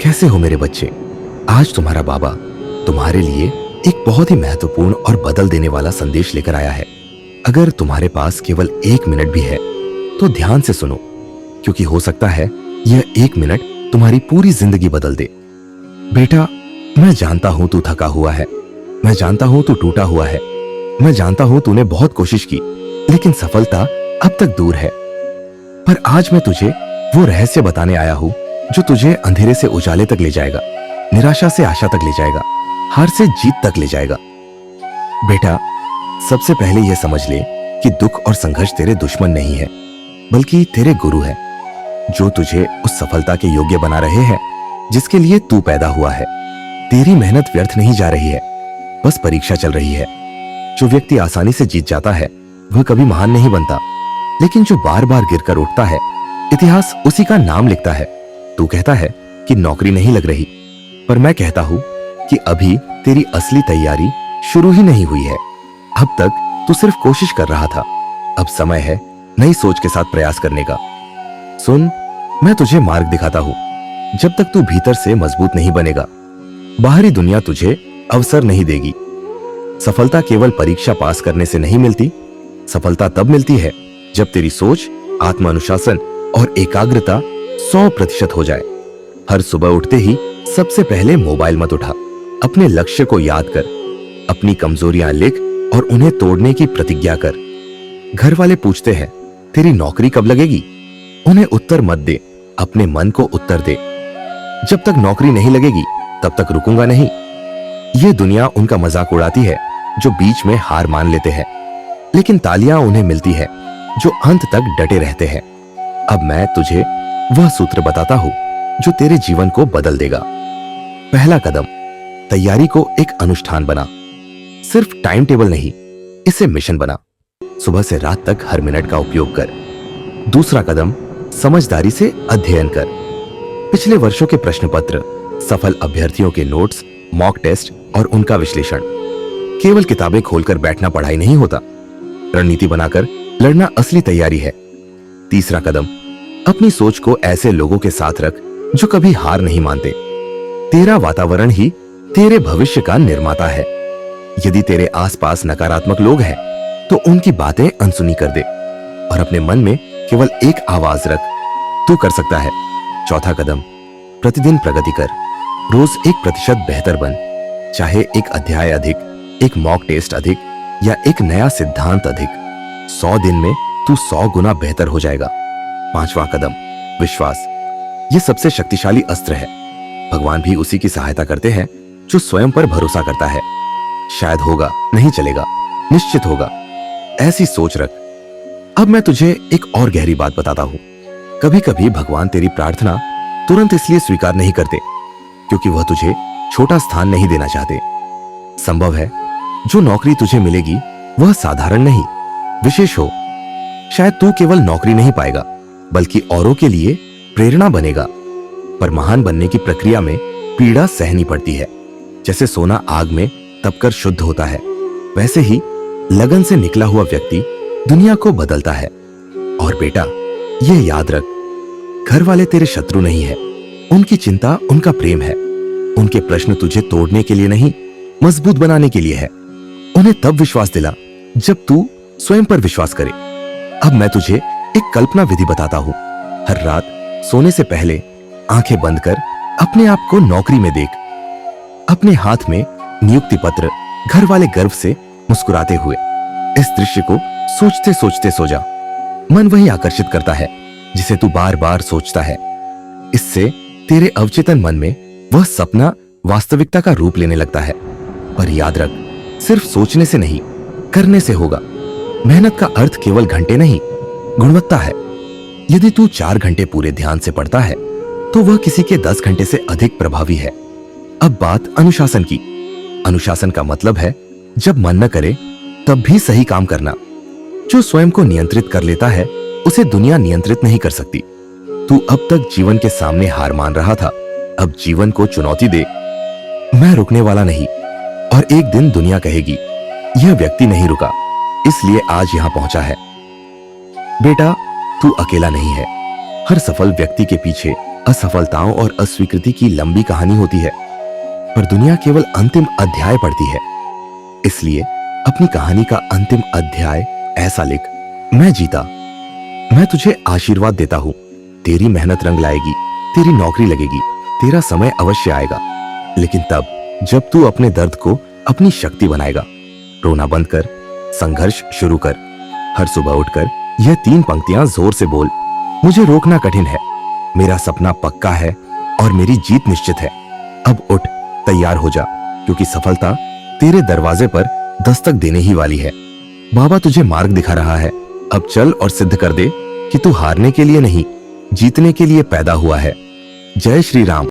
कैसे हो मेरे बच्चे? आज तुम्हारा बाबा तुम्हारे लिए एक बहुत ही महत्वपूर्ण और बदल देने वाला संदेश लेकर आया है। अगर तुम्हारे पास केवल 1 मिनट भी है तो ध्यान से सुनो, क्योंकि हो सकता है यह 1 मिनट तुम्हारी पूरी जिंदगी बदल दे। बेटा, मैं जानता हूं तू थका हुआ है, मैं जानता हूं तू टूटा हुआ है, मैं जानता हूं तूने बहुत कोशिश की, लेकिन सफलता अब तक दूर है। पर आज मैं तुझे वो रहस्य बताने आया हूं जो तुझे अंधेरे से उजाले तक ले जाएगा, निराशा से आशा तक ले जाएगा, हार से जीत तक ले जाएगा। बेटा, सबसे पहले यह समझ ले कि दुख और संघर्ष तेरे दुश्मन नहीं है, बल्कि तेरे गुरु हैं, जो तुझे उस सफलता के योग्य बना रहे हैं जिसके लिए तू पैदा हुआ है। तेरी मेहनत व्यर्थ नहीं जा रही है, बस परीक्षा चल रही है। जो व्यक्ति आसानी से जीत जाता है वह कभी महान नहीं बनता, लेकिन जो बार बार गिरकर उठता है इतिहास उसी का नाम लिखता है। तू कहता है कि नौकरी नहीं लग रही, पर मैं कहता हूं कि अभी तेरी असली तैयारी शुरू ही नहीं हुई है। अब तक तू सिर्फ कोशिश कर रहा था, अब समय है नई सोच के साथ प्रयास करने का। सुन, मैं तुझे मार्ग दिखाता हूं। जब तक तू भीतर से मजबूत नहीं बनेगा, बाहरी दुनिया तुझे अवसर नहीं देगी। सफलता केवल परीक्षा पास करने से नहीं मिलती, सफलता तब मिलती है जब तेरी सोच, आत्मानुशासन और एकाग्रता 100% हो जाए। हर सुबह उठते ही सबसे पहले मोबाइल मत उठा, अपने लक्ष्य को याद कर, अपनी कमजोरियां लिख और उन्हें तोड़ने की प्रतिज्ञा कर। घर वाले पूछते हैं तेरी नौकरी कब लगेगी? उन्हें उत्तर मत दे, अपने मन को उत्तर दे, जब तक नौकरी नहीं लगेगी तब तक रुकूंगा नहीं। यह दुनिया उनका मजाक उड़ाती है जो बीच में हार मान लेते हैं, लेकिन तालियां उन्हें मिलती है जो अंत तक डटे रहते हैं। अब मैं तुझे वह सूत्र बताता हूं जो तेरे जीवन को बदल देगा। पहला कदम, तैयारी को एक अनुष्ठान बना। सिर्फ टाइम टेबल नहीं, इसे मिशन बना। सुबह से रात तक हर मिनट का उपयोग कर। दूसरा कदम, समझदारी से अध्ययन कर। पिछले वर्षों के प्रश्न पत्र, सफल अभ्यर्थियों के नोट्स, मॉक टेस्ट और उनका विश्लेषण। केवल किताबें खोलकर बैठना पढ़ाई नहीं होता, रणनीति बनाकर लड़ना असली तैयारी है। तीसरा कदम, अपनी सोच को ऐसे लोगों के साथ रख जो कभी हार नहीं मानते। तेरा वातावरण ही तेरे भविष्य का निर्माता है। यदि तेरे आसपास नकारात्मक लोग हैं तो उनकी बातें अनसुनी कर दे और अपने मन में केवल एक आवाज रख, तू कर सकता है। चौथा कदम, प्रतिदिन प्रगति कर। रोज 1% बेहतर बन, चाहे एक अध्याय अधिक, एक मॉक टेस्ट अधिक या एक नया सिद्धांत अधिक। 100 दिन में तू 100 गुना बेहतर हो जाएगा। पांचवा कदम, विश्वास। यह सबसे शक्तिशाली अस्त्र है। भगवान भी उसी की सहायता करते हैं जो स्वयं पर भरोसा करता है। शायद होगा, नहीं चलेगा, निश्चित होगा, ऐसी सोच रख। अब मैं तुझे एक और गहरी बात बताता हूं। कभी कभी भगवान तेरी प्रार्थना तुरंत इसलिए स्वीकार नहीं करते क्योंकि वह तुझे छोटा स्थान नहीं देना चाहते। संभव है जो नौकरी तुझे मिलेगी वह साधारण नहीं, विशेष हो। शायद तू केवल नौकरी नहीं पाएगा बल्कि औरों के लिए प्रेरणा बनेगा। पर महान बनने की प्रक्रिया में पीड़ा सहनी पड़ती है। जैसे सोना आग में तपकर शुद्ध होता है, वैसे ही लगन से निकला हुआ व्यक्ति दुनिया को बदलता है। और बेटा, यह याद रख, घर वाले तेरे शत्रु नहीं है, उनकी चिंता उनका प्रेम है। उनके प्रश्न तुझे तोड़ने के लिए नहीं, मजबूत बनाने के लिए है। उन्हें तब विश्वास दिला जब तू स्वयं पर विश्वास करे। अब मैं तुझे एक कल्पना विधि बताता हूं। हर रात सोने से पहले आंखें बंद कर अपने आप को नौकरी में देख। अपने हाथ में नियुक्ति पत्र, घर वाले गर्व से मुस्कुराते हुए। इस दृश्य को सोचते सोचते सो जा। मन वही आकर्षित करता है जिसे तू बार बार सोचता है। इससे तेरे अवचेतन मन में वह सपना वास्तविकता का रूप लेने लगता है। पर याद रख, सिर्फ सोचने से नहीं, करने से होगा। मेहनत का अर्थ केवल घंटे नहीं, गुणवत्ता है। यदि तू 4 घंटे पूरे ध्यान से पढ़ता है तो वह किसी के 10 घंटे से अधिक प्रभावी है। अब बात अनुशासन की। अनुशासन का मतलब है जब मन न करे तब भी सही काम करना। जो स्वयं को नियंत्रित कर लेता है उसे दुनिया नियंत्रित नहीं कर सकती। तू अब तक जीवन के सामने हार मान रहा था, अब जीवन को चुनौती दे। मैं रुकने वाला नहीं, और एक दिन दुनिया कहेगी यह व्यक्ति नहीं रुका, इसलिए आज यहां पहुंचा है। बेटा, तू अकेला नहीं है। हर सफल व्यक्ति के पीछे असफलताओं और अस्वीकृति की लंबी कहानी होती है, पर दुनिया केवल अंतिम अध्याय पढ़ती है। इसलिए अपनी कहानी का अंतिम अध्याय ऐसा लिख, मैं जीता। मैं तुझे आशीर्वाद देता हूँ। तेरी मेहनत रंग लाएगी, तेरी नौकरी लगेगी, तेरा समय अवश्य आएगा, लेकिन तब जब तू अपने दर्द को अपनी शक्ति बनाएगा। रोना बंद कर, संघर्ष शुरू कर। हर सुबह उठकर यह 3 पंक्तियां जोर से बोल, मुझे रोकना कठिन है, मेरा सपना पक्का है और मेरी जीत निश्चित है। अब उठ, तैयार हो जा, क्योंकि सफलता तेरे दरवाजे पर दस्तक देने ही वाली है। बाबा तुझे मार्ग दिखा रहा है। अब चल और सिद्ध कर दे कि तू हारने के लिए नहीं, जीतने के लिए पैदा हुआ है। जय श्री राम।